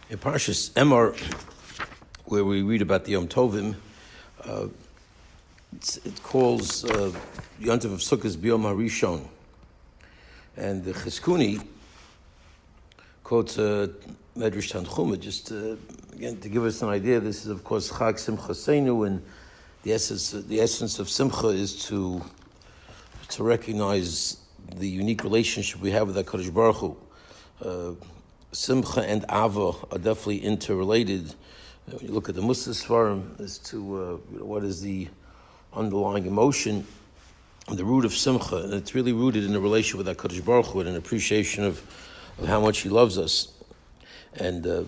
In Parshas Emor, where we read about the Yom Tovim, it calls Yontiv of Sukkos B'Yom HaRishon. And the Chizkuni quotes Medrash Tanchuma, just again to give us an idea. This is, of course, Chag Simchaseinu, and the essence of Simcha is to recognize the unique relationship we have with HaKadosh Baruch Hu. Simcha and Ava are definitely interrelated. When you look at the Musar Svarim as to what is the underlying emotion, the root of Simcha, and it's really rooted in a relationship with HaKadosh Baruch Hu and an appreciation of how much He loves us, and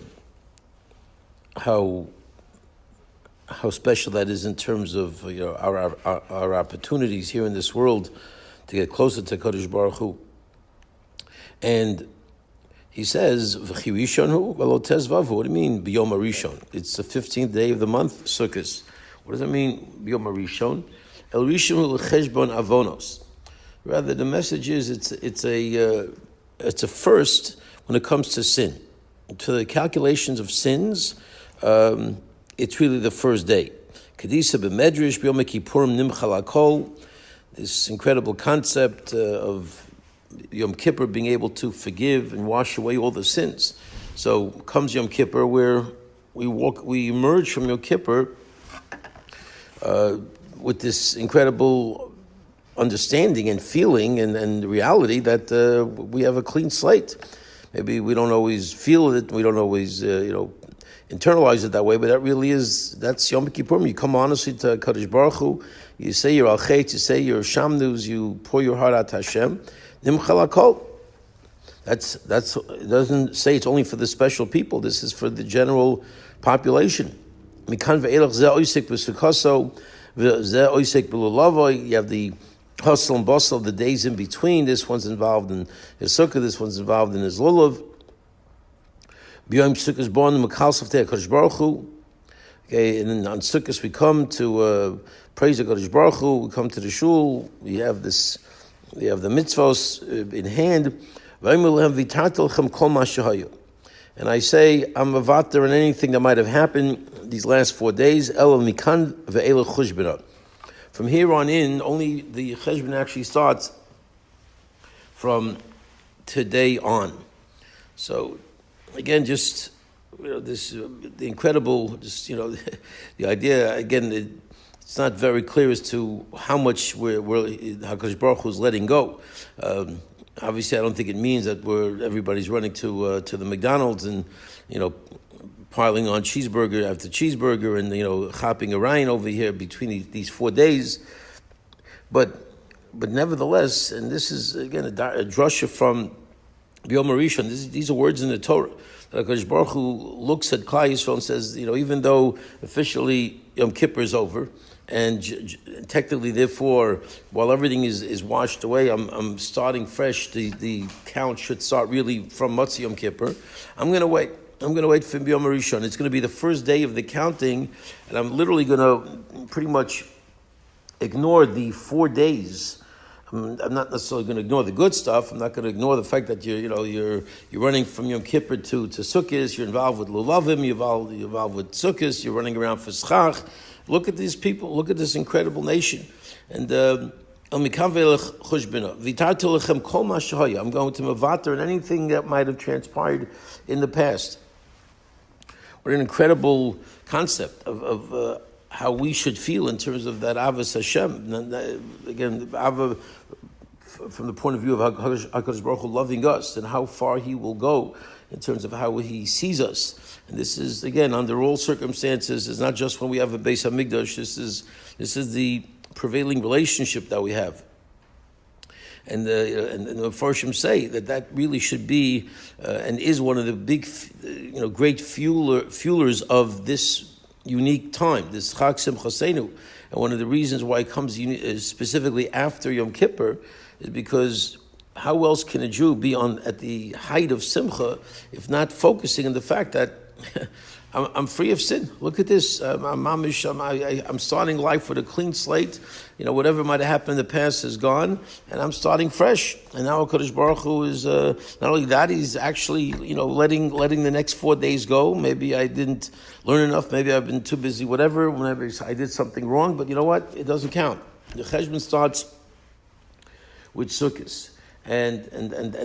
how special that is in terms of our opportunities here in this world to get closer to HaKadosh Baruch Hu. And he says, what do you mean, B'yom HaRishon? It's the 15th day of the month, Sukkos. What does that mean, B'yom HaRishon? El Rishon hu l'cheshbon avonos. Rather, the message is it's a first when it comes to sin. To the calculations of sins, it's really the first day. Kedisa b'medrash b'yom kippurim nimchal hakol. This incredible concept of Yom Kippur being able to forgive and wash away all the sins. So comes Yom Kippur, where we emerge from Yom Kippur with this incredible understanding and feeling and reality that we have a clean slate. Maybe we don't always feel it, we don't always internalize it that way, but that's Yom Kippur. You come honestly to Kadosh Baruch Hu, you say your Al-Chet, you say your Shamnus, you pour your heart out to Hashem. Nimchal hakol. It doesn't say it's only for the special people. This is for the general population. Mikan ve'elach zeh oisek b'Sukkoso, zeh oisek b'Lulavo. You have the hustle and bustle of the days in between. This one's involved in his sukkah. This one's involved in his lulav. B'yom Sukkos born Mekalsef Tei HaKadosh Baruch Hu. Okay, and then on Sukkos we come to praise HaKadosh Baruch Hu. We come to the shul. We have the mitzvos in hand. And I say, I'm mavater in anything that might have happened these last 4 days. From here on in, only the cheshbon actually starts from today on. So, again, just this the incredible, the idea again. It's not very clear as to how much HaKadosh Baruch Hu is letting go. Obviously, I don't think it means that everybody's running to the McDonald's and piling on cheeseburger after cheeseburger and hopping around over here between these 4 days. But nevertheless, and this is again a drasha from B'yom HaRishon. These are words in the Torah. HaKadosh Baruch Hu looks at Klal Yisrael and says, even though officially Yom Kippur is over, and technically, therefore, while everything is washed away, I'm starting fresh. The count should start really from Matzah Yom Kippur. I'm going to wait. I'm going to wait for B'yom HaRishon. It's going to be the first day of the counting, and I'm literally going to pretty much ignore the 4 days. I'm not necessarily going to ignore the good stuff. I'm not going to ignore the fact that you're running from Yom Kippur to Sukkos. You're involved with Lulavim. You're involved with Sukkos. You're running around for Schach. Look at these people. Look at this incredible nation. And I'm going to mavater in anything that might have transpired in the past. What an incredible concept of how we should feel in terms of that Avos Hashem. Again, Ava, from the point of view of HaKadosh Baruch Hu loving us and how far He will go in terms of how He sees us. And this is, again, under all circumstances. It's not just when we have a Beis HaMikdash. This is the prevailing relationship that we have. And the Hashems say that really should be and is one of the big, great fuelers of this unique time, this Chag Simchaseinu. And one of the reasons why it comes specifically after Yom Kippur is because how else can a Jew be at the height of Simcha if not focusing on the fact that I'm free of sin. Look at this. I'm starting life with a clean slate. Whatever might have happened in the past is gone, and I'm starting fresh. And now HaKadosh Baruch Hu is not only that, he's actually letting the next 4 days go. Maybe I didn't learn enough. Maybe I've been too busy. Whatever. Whenever I did something wrong, but you know what? It doesn't count. The Cheshbon starts with Sukkos. And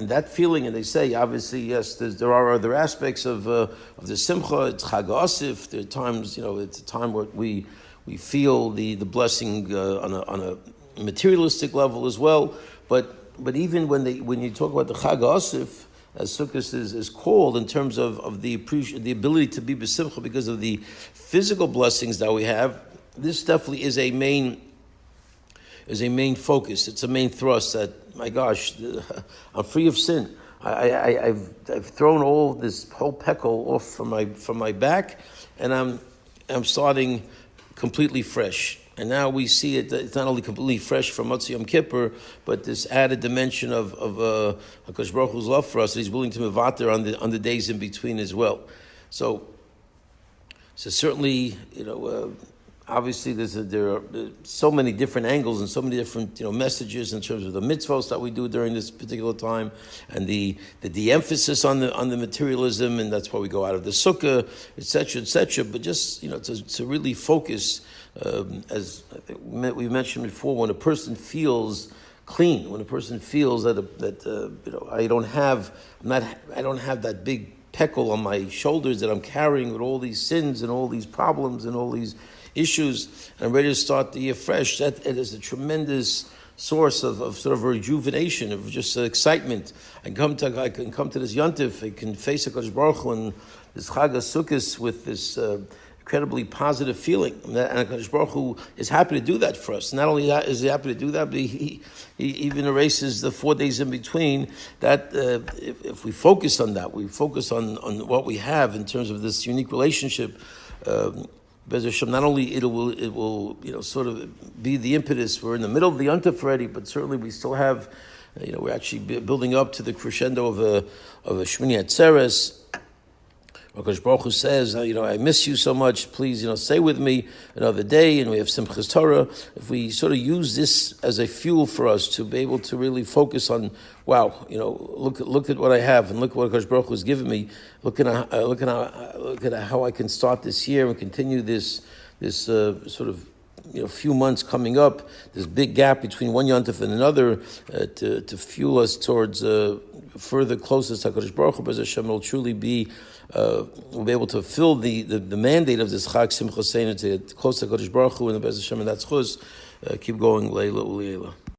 that feeling, and they say, obviously, yes, there are other aspects of the Simcha. It's Chag Asif. There are times, it's a time where we feel the blessing on a materialistic level as well. But even when you talk about the Chag Asif, as Sukkos is called, in terms of the ability to be b'simcha because of the physical blessings that we have, this definitely is a main focus. It's a main thrust that, my gosh, I'm free of sin. I've thrown all this whole peckle off from my back, and I'm starting completely fresh. And now we see it's not only completely fresh from Motzei Yom Kippur, but this added dimension of HaKadosh Baruch Hu's love for us that He's willing to mevater on the days in between as well. So certainly, obviously, there are so many different angles and so many different messages in terms of the mitzvahs that we do during this particular time, and the de-emphasis on the materialism, and that's why we go out of the sukkah, etc., etc. But just to really focus, as I think we mentioned before, when a person feels clean, when a person feels that I don't have that big peckle on my shoulders that I'm carrying with all these sins and all these problems and all these issues, and I'm ready to start the year fresh. That it is a tremendous source of sort of rejuvenation, of just excitement. I can come to this Yontif, I can face HaKadosh Baruch Hu and this Chag HaSukkos with this incredibly positive feeling. And HaKadosh Baruch Hu is happy to do that for us. Not only that is he happy to do that, but he even erases the 4 days in between. That if we focus on that, we focus on what we have in terms of this unique relationship. Bez Hashem, not only it will sort of be the impetus. We're in the middle of the Yontif already, but certainly we still have, we're actually building up to the crescendo of a Shmini Atzeres. HaKadosh Baruch Hu says, I miss you so much. Please, stay with me another day. And we have Simchas Torah. If we sort of use this as a fuel for us to be able to really focus on, wow, look at what I have, and look what HaKadosh Baruch Hu has given me. Look at how I can start this year and continue this sort of few months coming up. This big gap between one Yontif and another to fuel us towards further closeness to HaKadosh Baruch Hu. Bez Hashem will truly be. We'll be able to fill the mandate of this Chag Simcha Seinu to get close to HaKadosh Baruch Hu and the Bez Hashem, and that's Chuz. Keep going, Leila Uliela.